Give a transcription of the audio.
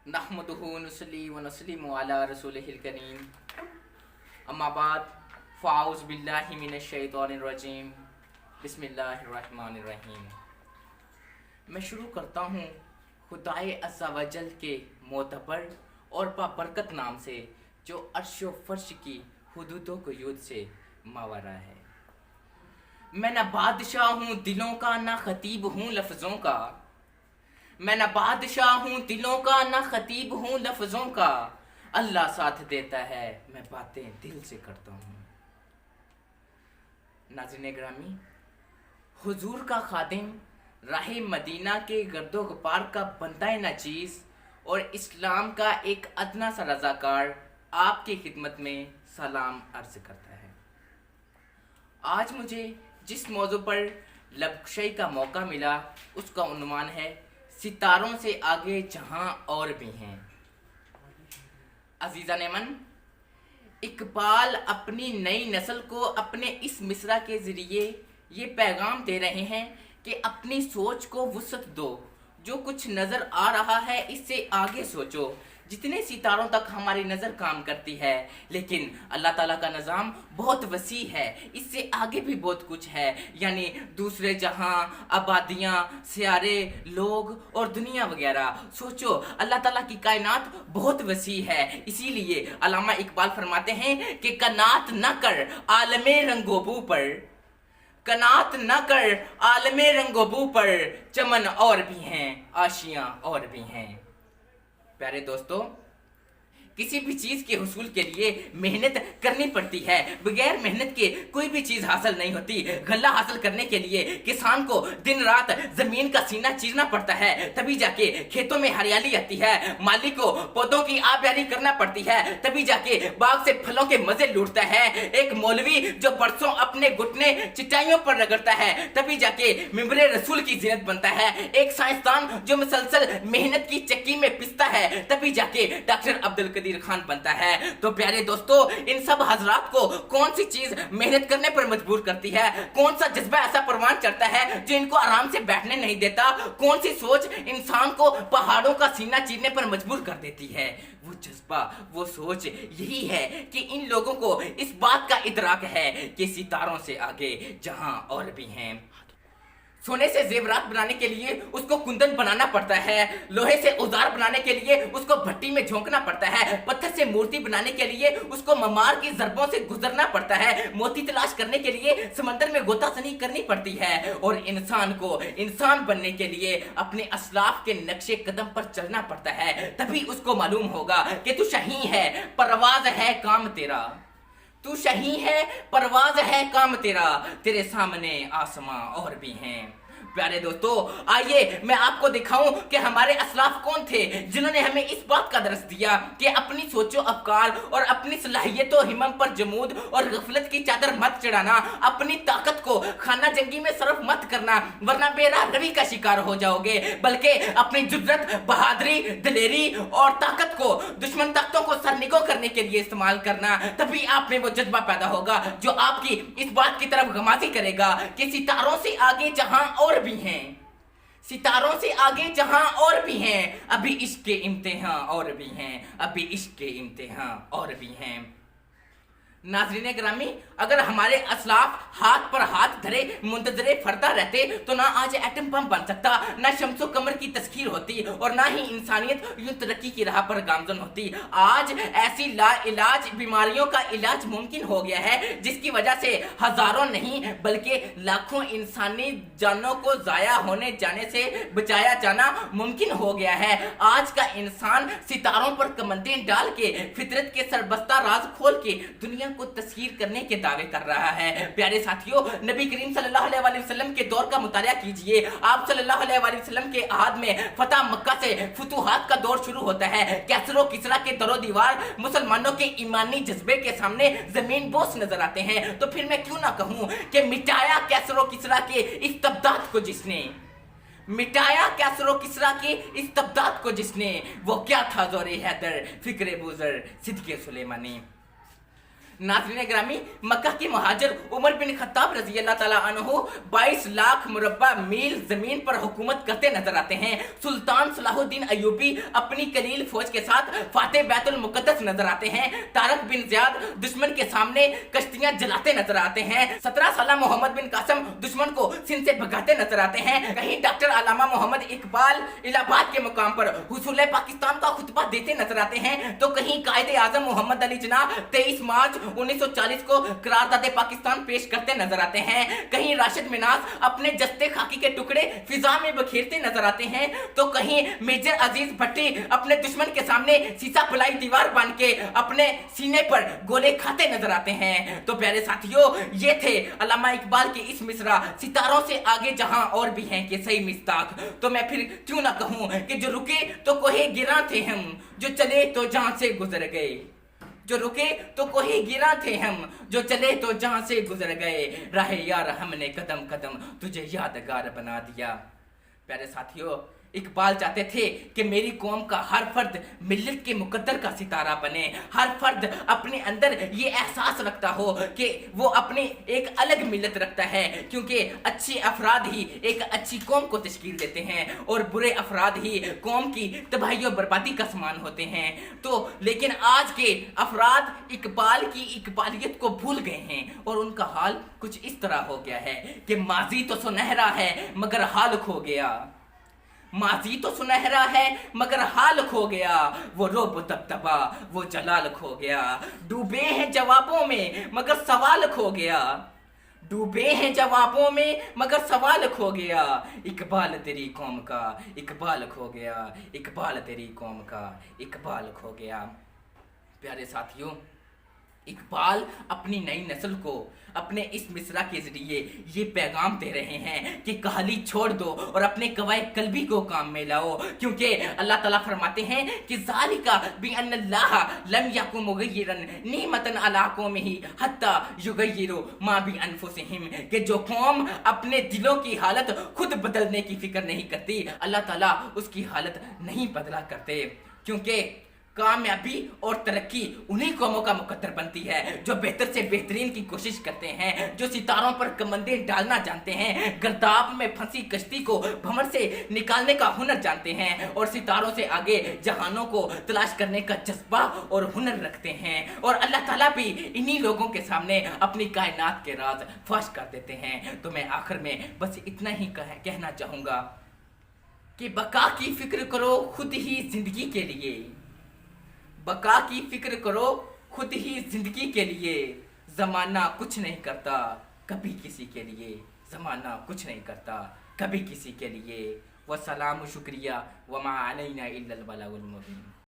नहमदुहु नुसल्ली व नस्लिमु अला रसूलिहिल करीम अम्मा बाद फ़ाउज़ बिल्लाहि मिनश शैतानिर रजीम बिस्मिल्लाहिर रहमानिर रहीम। मैं शुरू करता हूँ खुदाए अज़्ज़ा व जल के मोतबर और बाबरकत नाम से जो अर्श व फर्श की हुदूदों को यूद से मावरा है। मैं न बादशाह हूँ दिलों का, ना खतीब हूँ लफ्ज़ों का। मैं न बादशाह हूँ दिलों का, ना खतीब हूँ लफ्ज़ों का। अल्लाह साथ देता है, मैं बातें दिल से करता हूँ। नाज़रीन ग्रामी, हुजूर का खादिम, राहे मदीना के गर्दो गुबार का बंदा नाचीज़ और इस्लाम का एक अदना सा रज़ाकार आपकी खिदमत में सलाम अर्ज़ करता है। आज मुझे जिस मौजू पर लबशई का मौका मिला उसका उन्वान है सितारों से आगे जहां और भी हैं। अजीज़ा नेमन, इकबाल अपनी नई नस्ल को अपने इस मिसरा के ज़रिए ये पैगाम दे रहे हैं कि अपनी सोच को वुसअत दो, जो कुछ नज़र आ रहा है इससे आगे सोचो। जितने सितारों तक हमारी नज़र काम करती है, लेकिन अल्लाह ताला का निज़ाम बहुत वसी है, इससे आगे भी बहुत कुछ है। यानी दूसरे जहां, आबादियां, सियारे, लोग और दुनिया वगैरह। सोचो, अल्लाह ताला की कायनात बहुत वसी है। इसीलिए अल्लामा इकबाल फरमाते हैं कि कनात न कर आलमे रंगोबू पर, कनात न कर आलमे रंगोबू पर, चमन और भी हैं, आशियां और भी हैं। प्यारे दोस्तों, किसी भी चीज़ के हुसूल के लिए मेहनत करनी पड़ती है। बगैर मेहनत के कोई भी चीज़ हासिल नहीं होती। गल्ला हासिल करने के लिए किसान को दिन रात ज़मीन का सीना चीरना पड़ता है, तभी जाके खेतों में हरियाली आती है। माली को पौधों की आबयारी करना पड़ती है, तभी जाके बाग से फलों के मज़े लूटता है। एक मौलवी जो बरसों अपने घुटने चिटाइयों पर रगड़ता है, तभी जाके मिंबरे रसूल की ज़ीनत बनता है। एक साइंसदान जो मुसलसल मेहनत की चक्की में पिसता है, तभी जाके डॉक्टर अब्दुल कदीर खान बनता है। तो प्यारे दोस्तों, इन सब हजरात को कौन सी चीज मेहनत करने पर मजबूर करती है? कौन सा जज्बा ऐसा परवान चढ़ता है जो इनको आराम से बैठने नहीं देता? कौन सी सोच इंसान को पहाड़ों का सीना चीरने पर मजबूर कर देती है? वो जज्बा, वो सोच यही है कि इन लोगों को इस बात का इदराक है कि सितारों से आगे जहां और भी हैं। सोने से जेवरात बनाने के लिए उसको कुंदन बनाना पड़ता है, लोहे से औजार बनाने के लिए उसको भट्टी में झोंकना पड़ता है, पत्थर से मूर्ति बनाने के लिए उसको ममार की ज़रबों से गुजरना पड़ता है, मोती तलाश करने के लिए समंदर में गोताखोरी करनी पड़ती है, और इंसान को इंसान बनने के लिए अपने असलाफ के नक्शे कदम पर चलना पड़ता है। तभी उसको मालूम होगा कि तू शही है, परवाज है काम तेरा। तू शही है, परवाज है काम तेरा, तेरे सामने आसमां और भी हैं। प्यारे दोस्तों, आइए मैं आपको दिखाऊं कि हमारे असलाफ कौन थे जिन्होंने हमें इस बात का दर्स दिया कि अपनी सोचो अफकार और अपनी सलाहियतों हिम्मत पर जमूद और गफलत की चादर मत चढ़ाना। अपनी ताकत को खाना जंगी में सर्फ मत करना, वरना बेरा रवि का शिकार हो जाओगे। बल्कि अपनी जुर्रत, बहादुरी, दिलेरी और ताकत को दुश्मन ताकतों को सरनिगो करने के लिए इस्तेमाल करना। तभी आप में वो जज्बा पैदा होगा जो आपकी इस बात की तरफ गमाजी करेगा कि सितारों से आगे जहां और भी हैं, सितारों से आगे जहां और भी हैं, अभी इश्क के इम्तिहान और भी हैं, अभी इश्क के इम्तिहान और भी हैं। नाज़रीन ग्रामी, अगर हमारे असलाफ हाथ पर हाथ धरे मुंतजरे फरता रहते तो ना आज एटम बम बन सकता, ना शम्सो कमर की तस्खीर होती, और ना ही इंसानियत यूं तरक्की की राह पर गामजन होती। आज ऐसी ला इलाज बीमारियों का इलाज मुमकिन हो गया है जिसकी वजह से हजारों नहीं बल्कि लाखों इंसानी जानों को जाया होने जाने से बचाया जाना मुमकिन हो गया है। आज का इंसान सितारों पर कमंदें डाल के फितरत के सरबस्ता राज खोल के दुनिया को तस्खीर करने के दावे कर रहा है। प्यारे साथियों, नबी करीम सल्लल्लाहु अलैहि वसल्लम के दौर का मुतालिया कीजिए। आप सल्लल्लाहु अलैहि वसल्लम के आहाद में फतह मक्का से फुतूहात का दौर शुरू होता है। कैसरो किसरा के दरो दीवार मुसलमानों के ईमानी जज्बे के सामने जमीन बोस नजर आते हैं। तो फिर मैं क्यों ना कहूं कि मिटाया कैसरो किसरा के इस्तबदाद को जिसने, मिटाया कैसरो किसरा के इस्तबदाद को जिसने, वो क्या था जोरे हैदर, फिक्रे बुजर, सिद्के सुलेमानी। नाज़रीन ग्रामी, मक्का के मुहाजिर उमर बिन खत्ताब रजी अल्लाह ताला अन्हु 22 लाख मुरब्बा मील जमीन पर हुकूमत करते नजर आते हैं। सुल्तान सलाहुद्दीन अय्यूबी अपनी कलील फौज के साथ फातेह बैतुल मुकद्दस नजर आते हैं। तारक बिन ज़ियाद दुश्मन के सामने कश्तियां जलाते नजर आते हैं। 17 साल मोहम्मद बिन कासिम दुश्मन को सिंध से भगाते नजर आते हैं। कहीं डॉक्टर अल्लामा मोहम्मद इकबाल इलाहाबाद के मुकाम पर हुसूल पाकिस्तान का खुतबा देते नजर आते हैं, तो कहीं कायदे आजम मोहम्मद अली जिन्नाह 23 मार्च 1940 को करारदादे पाकिस्तान पेश करते नजर आते हैं। कहीं राशिद मिनास अपने जस्ते खाकी के टुकड़े फिजा में बखेरते नजर आते हैं, तो कहीं मेजर अजीज भट्टी अपने दुश्मन के सामने सीसा फलाई दीवार बांध के अपने सीने पर गोले खाते नजर आते हैं। तो प्यारे साथियों, ये थे अल्लामा इकबाल के इस मिसरा सितारों से आगे जहां और भी हैं कि सही मिस्ताक। तो मैं फिर क्यों ना कहूं कि जो रुके तो कोहे गिरा थे हम, जो चले तो जहां से गुजर गए। जो रुके तो कोहे गिरा थे हम, जो चले तो जहां से गुजर गए। राह यार हमने कदम कदम तुझे यादगार बना दिया। प्यारे साथियों, इकबाल चाहते थे कि मेरी कौम का हर फर्द मिल्लत के मुकद्दर का सितारा बने। हर फर्द अपने अंदर ये एहसास रखता हो कि वो अपनी एक अलग मिल्लत रखता है, क्योंकि अच्छे अफराद ही एक अच्छी कौम को तश्कील देते हैं और बुरे अफराद ही कौम की तबाही और बर्बादी का समान होते हैं। तो लेकिन आज के अफराद इकबाल की इकबालियत को भूल गए हैं और उनका हाल कुछ इस तरह हो गया है कि माजी तो सुनहरा है मगर हाल खो गया। माजी तो सुनहरा है मगर हाल खो गया, वो रोब दबदबा वो जलाल खो गया। डूबे हैं जवाबों में मगर सवाल खो गया, डूबे हैं जवाबों में मगर सवाल खो गया। इकबाल तेरी कौम का इकबाल खो गया, इकबाल तेरी कौम का इकबाल खो गया। प्यारे साथियों, इकबाल अपनी नई नस्ल को अपने इस मिसरा के जरिए ये पैगाम दे रहे हैं कि कहाली छोड़ दो और अपने कवाए कल्बी को काम में लाओ, क्योंकि अल्लाह ताला फरमाते हैं कि ज़ालिका बिअन्नल्लाह लम यकुम मुगय्यिरन निअमतन अला कौमिही हत्ता युगय्यिरु मा बिअनफुसिहिम, कि जो कौम अपने दिलों की हालत खुद बदलने की फिक्र नहीं करती, अल्लाह ताला उसकी हालत नहीं बदला करते। क्योंकि कामयाबी और तरक्की उन्हीं कौमों का मुकद्दर बनती है जो बेहतर से बेहतरीन की कोशिश करते हैं, जो सितारों पर कमंदे डालना जानते हैं, गर्दाब में फंसी कश्ती को भंवर से निकालने का हुनर जानते हैं और सितारों से आगे जहानों को तलाश करने का जज्बा और हुनर रखते हैं। और अल्लाह ताला भी इन्हीं लोगों के सामने अपनी कायनात के राज फाश कर देते हैं। तो मैं आखिर में बस इतना ही कहना चाहूँगा कि बका की फिक्र करो खुद ही जिंदगी के लिए, बका की फिक्र करो खुद ही जिंदगी के लिए। ज़माना कुछ नहीं करता कभी किसी के लिए, ज़माना कुछ नहीं करता कभी किसी के लिए। वसलाम, शुक्रिया, वमा अलैना इल्लल बलागुल मुबीन।